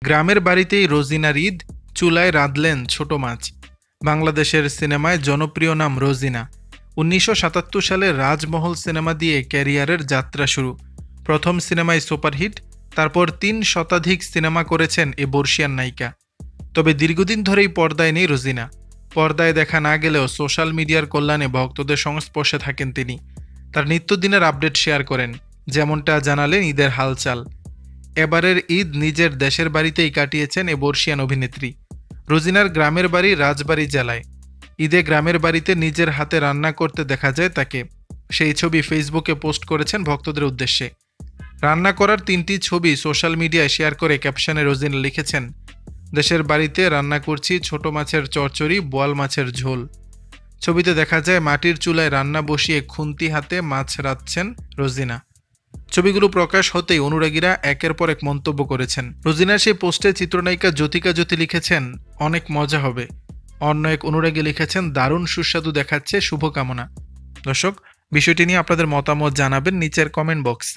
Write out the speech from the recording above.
গ্রামের বাড়িতেই রোজিনার ঈদ, চুলায় রাঁধলেন ছোট মাছ। বাংলাদেশের সিনেমায় জনপ্রিয় নাম রোজিনা। ১৯৭৭ সালে রাজমহল সিনেমা দিয়ে ক্যারিয়ারের যাত্রা শুরু। প্রথম সিনেমায় সুপারহিট, তারপর ৩ শতাধিক সিনেমা করেছেন এ বর্ষিয়ান নায়িকা। তবে দীর্ঘদিন ধরেই পর্দায় নেই রোজিনা। পর্দায় দেখা না গেলেও সোশ্যাল মিডিয়ার কল্যাণে ভক্তদের সংস্পর্শে থাকেন তিনি। তার নিত্যদিনের আপডেট শেয়ার করেন, যেমনটা জানালেন ঈদের হালচাল। এবারের ঈদ নিজের দেশের বাড়িতেই কাটিয়েছেন এ বর্ষিয়ান অভিনেত্রী। রোজিনার গ্রামের বাড়ি রাজবাড়ী জেলায়। ঈদে গ্রামের বাড়িতে নিজের হাতে রান্না করতে দেখা যায় তাকে। সেই ছবি ফেসবুকে পোস্ট করেছেন ভক্তদের উদ্দেশ্যে। রান্না করার ৩টি ছবি সোশ্যাল মিডিয়ায় শেয়ার করে ক্যাপশনে রোজিনা লিখেছেন, দেশের বাড়িতে রান্না করছি ছোট মাছের চচ্চড়ি, বোয়াল মাছের ঝোল। ছবিতে দেখা যায় মাটির চুলায় রান্না বসিয়ে খুন্তি হাতে মাছ রাঁধছেন রোজিনা। ছবিগুলো প্রকাশ হতেই অনুরাগীরা একের পর এক মন্তব্য করেছেন। রোজিনার সেই পোস্টে চিত্রনায়িকা জ্যোতিকা জ্যোতি লিখেছেন, অনেক মজা হবে। অন্য এক অনুরাগী লিখেছেন, দারুণ সুস্বাদু দেখাচ্ছে, শুভকামনা। দর্শক, বিষয়টি নিয়ে আপনাদের মতামত জানাবেন নিচের কমেন্ট বক্সে।